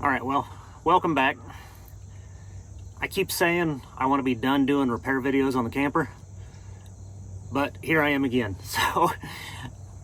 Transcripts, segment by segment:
Alright, well, welcome back. I keep saying I want to be done doing repair videos on the camper, but here I am again. So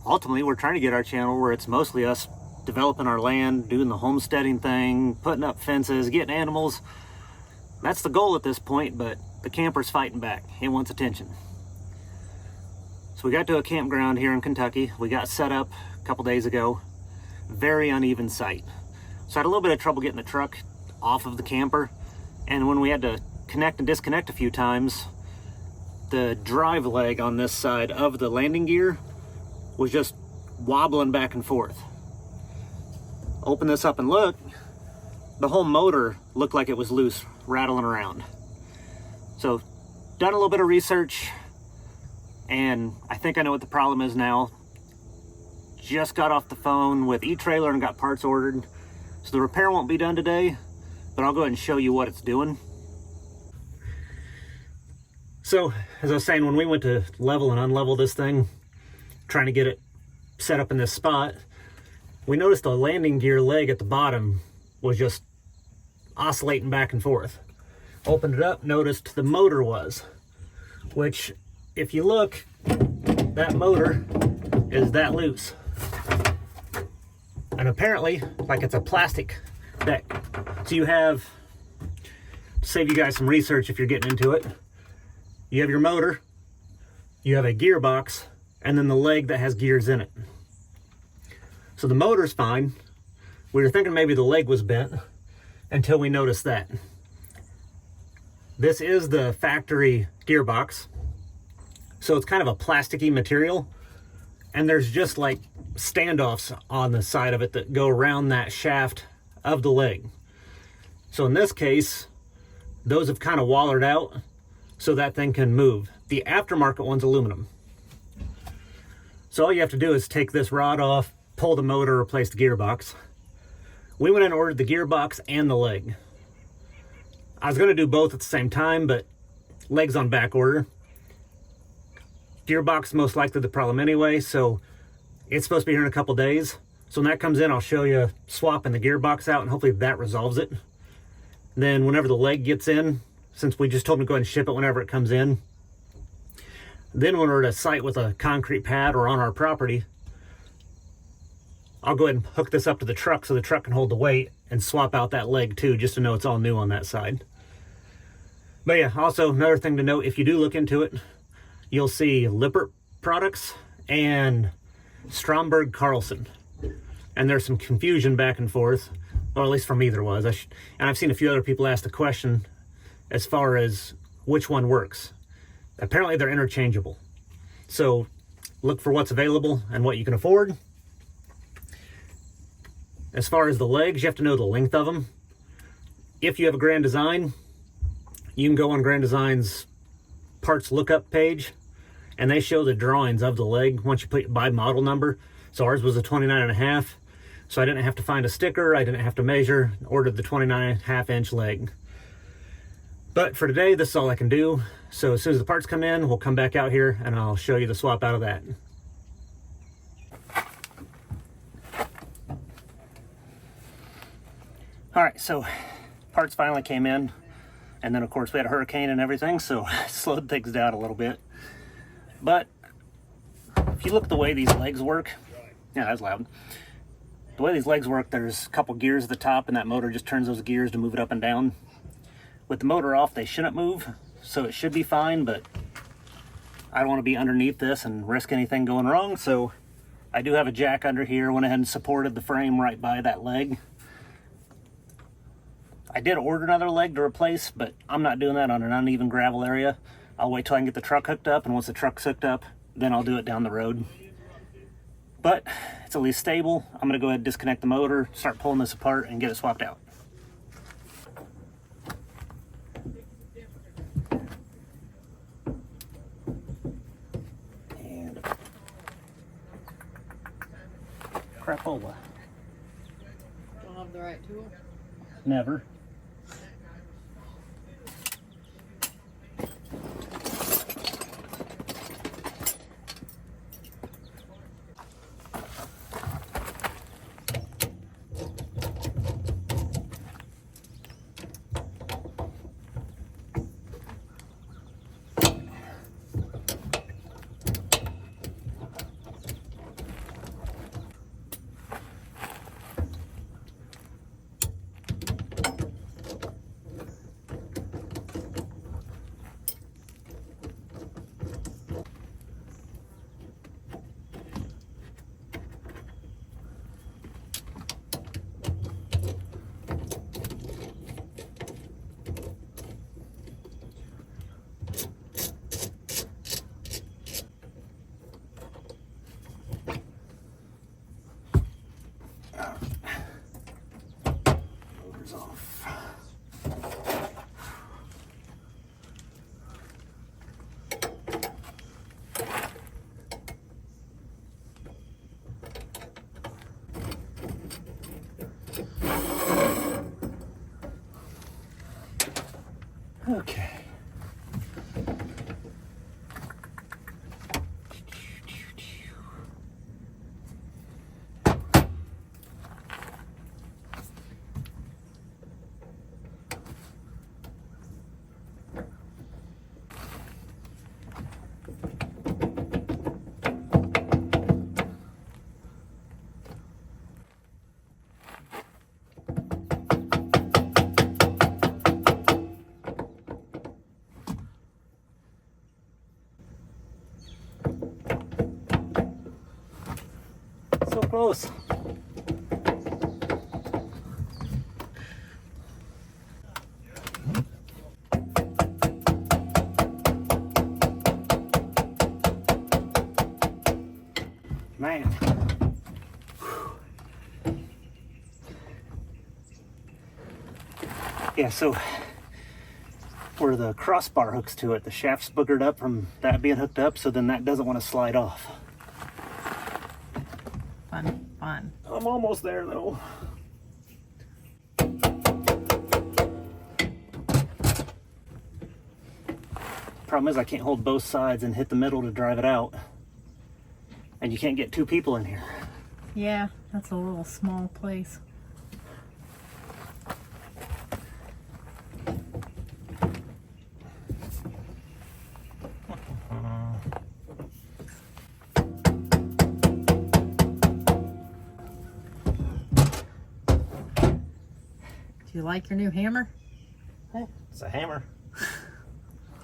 ultimately we're trying to get our channel where it's mostly us developing our land, doing the homesteading thing, putting up fences, getting animals. That's the goal at this point, but the camper's fighting back. It wants attention. So we got to a campground here in Kentucky. We got set up a couple days ago. Very uneven site. So I had a little bit of trouble getting the truck off of the camper, and when we had to connect and disconnect a few times, the drive leg on this side of the landing gear was just wobbling back and forth. Open this up and look, the whole motor looked like it was loose, rattling around. So done a little bit of research, and I think I know what the problem is now. Just got off the phone with eTrailer and got parts ordered. So the repair won't be done today, but I'll go ahead and show you what it's doing. So, as I was saying, when we went to level and unlevel this thing, trying to get it set up in this spot, we noticed the landing gear leg at the bottom was just oscillating back and forth. Opened it up, noticed the motor was, which, if you look, that motor is that loose. And apparently, like, it's a plastic deck. So you have, to save you guys some research if you're getting into it, you have your motor, you have a gearbox, and then the leg that has gears in it. So the motor's fine. We were thinking maybe the leg was bent until we noticed that. This is the factory gearbox. So it's kind of a plasticky material, and there's just like standoffs on the side of it that go around that shaft of the leg. So in this case, those have kind of wallered out so that thing can move. The aftermarket one's aluminum. So all you have to do is take this rod off, pull the motor, replace the gearbox. We went and ordered the gearbox and the leg. I was going to do both at the same time, but leg's on back order. Gearbox most likely the problem anyway, so it's supposed to be here in a couple days. So when that comes in, I'll show you swapping the gearbox out, and hopefully that resolves it. Then whenever the leg gets in, since we just told them to go ahead and ship it whenever it comes in, then when we're at a site with a concrete pad or on our property, I'll go ahead and hook this up to the truck so the truck can hold the weight, and swap out that leg too, just to know it's all new on that side. But yeah, also another thing to note, if you do look into it, you'll see Lippert products and Stromberg Carlson. And there's some confusion back and forth, or at least from me there was. And I've seen a few other people ask the question as far as which one works. Apparently they're interchangeable. So look for what's available and what you can afford. As far as the legs, you have to know the length of them. If you have a Grand Design, you can go on Grand Design's parts lookup page, and they show the drawings of the leg once you put by model number. So ours was a 29.5, so I didn't have to find a sticker, I didn't have to measure, ordered the 29.5 inch leg. But for today, this is all I can do. So as soon as the parts come in, we'll come back out here and I'll show you the swap out of that. All right, so parts finally came in, and then of course we had a hurricane and everything, so slowed things down a little bit. But if you look at the way these legs work, yeah, that's loud. The way these legs work, there's a couple gears at the top, and that motor just turns those gears to move it up and down. With the motor off, they shouldn't move, so it should be fine, but I don't want to be underneath this and risk anything going wrong, so I do have a jack under here. Went ahead and supported the frame right by that leg. I did order another leg to replace, but I'm not doing that on an uneven gravel area. I'll wait till I can get the truck hooked up, and once the truck's hooked up, then I'll do it down the road. But it's at least stable. I'm gonna go ahead and disconnect the motor, start pulling this apart, and get it swapped out. And crapola. Don't have the right tool? Never. Okay. So close. Man. Yeah, so where the crossbar hooks to it, the shaft's boogered up from that being hooked up, so then that doesn't want to slide off. Fun, fun. I'm almost there though. Problem is I can't hold both sides and hit the middle to drive it out. And you can't get two people in here. Yeah, that's a little small place. Do you like your new hammer? It's a hammer.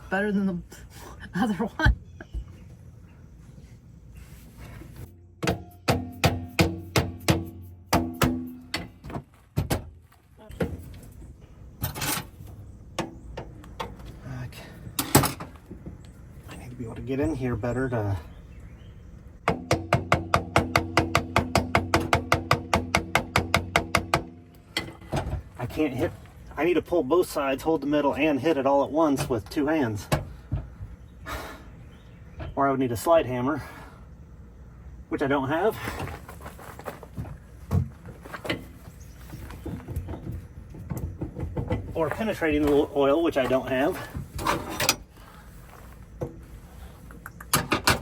Better than the other one? I need to be able to get in here better to... I can't hit... I need to pull both sides, hold the middle, and hit it all at once with two hands. Or I would need a slide hammer, which I don't have. Or penetrating oil, which I don't have.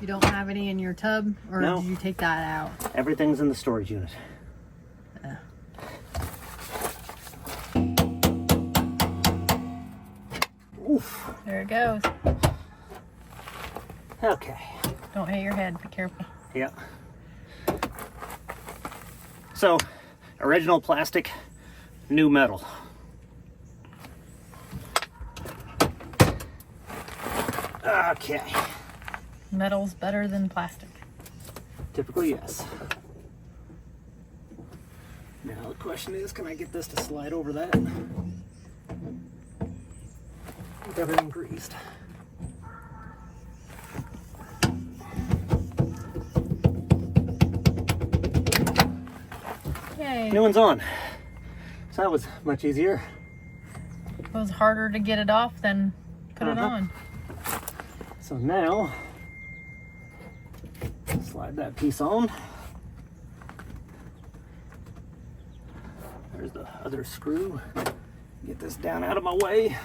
You don't have any in your tub, or No. did you take that out? Everything's in the storage unit. Oof. There it goes. Okay. Don't hit your head. Be careful. Yeah. So, original plastic, new metal. Okay. Metal's better than plastic. Typically, yes. Now the question is, can I get this to slide over that? With everything greased. Yay. New one's on. So that was much easier. It was harder to get it off than put it on. So now, slide that piece on. There's the other screw. Get this down out of my way.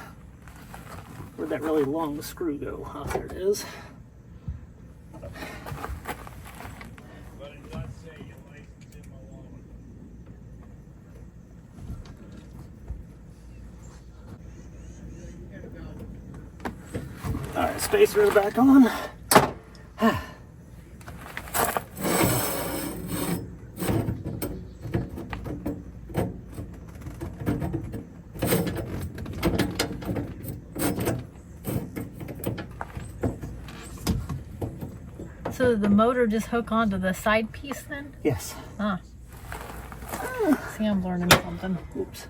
Where'd that really long screw go? Oh, there it is. All right, spacer back on. So did the motor just hook onto the side piece then? Yes. Huh. See, I'm learning something. Oops.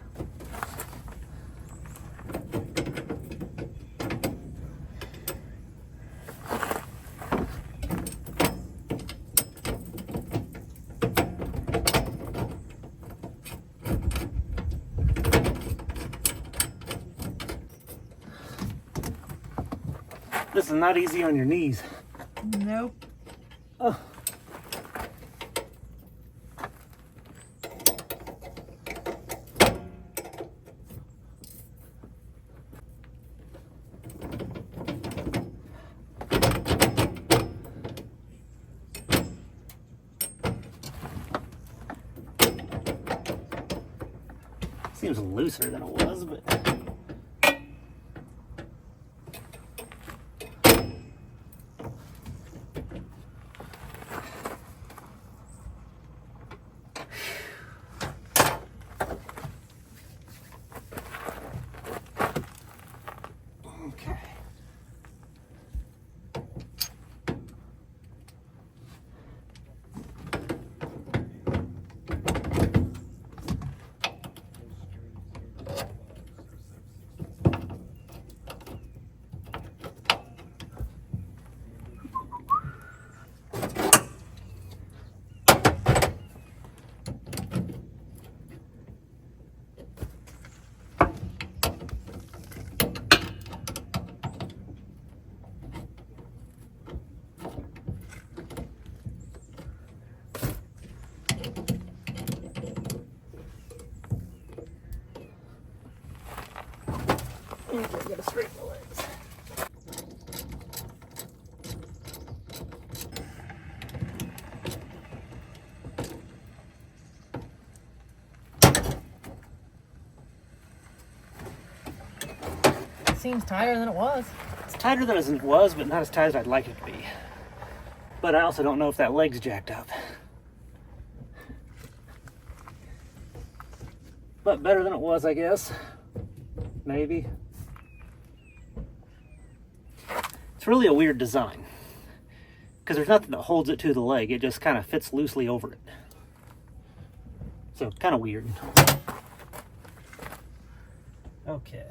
This is not easy on your knees. Nope. Oh. Seems looser than it was, but okay. Get a straight the legs. Seems tighter than it was. It's tighter than it was, but not as tight as I'd like it to be. But I also don't know if that leg's jacked up. But better than it was, I guess. Maybe. It's really a weird design, because there's nothing that holds it to the leg. It just kind of fits loosely over it. So kind of weird. Okay.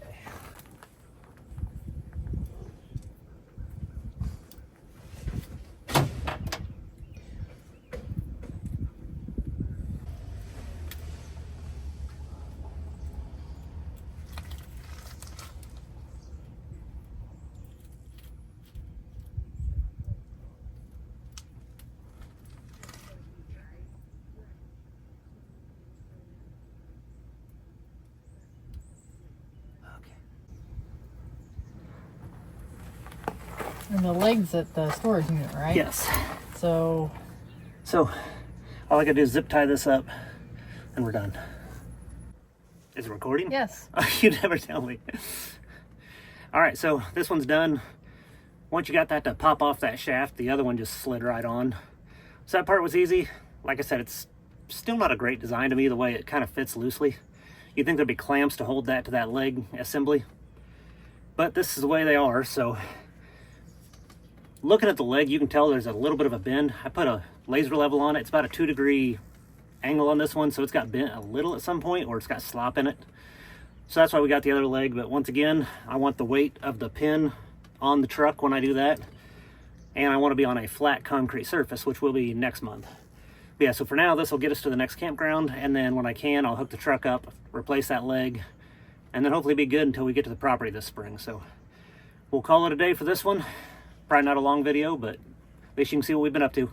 And the legs at the storage unit, right? Yes. So all I gotta do is zip tie this up and we're done. Is it recording? yes. You never tell me. All right, so this one's done. Once you got that to pop off that shaft, the other one just slid right on. So that part was easy. Like I said, it's still not a great design to me, the way it kind of fits loosely. You'd think there'd be clamps to hold that to that leg assembly, but this is the way they are. So looking at the leg, you can tell there's a little bit of a bend. I put a laser level on it. It's about a 2-degree angle on this one, so it's got bent a little at some point, or it's got slop in it. So that's why we got the other leg. But once again, I want the weight of the pin on the truck when I do that, and I want to be on a flat concrete surface, which will be next month. But yeah, so for now, this will get us to the next campground, and then when I can, I'll hook the truck up, replace that leg, and then hopefully be good until we get to the property this spring. So we'll call it a day for this one. Probably not a long video, but at least you can see what we've been up to.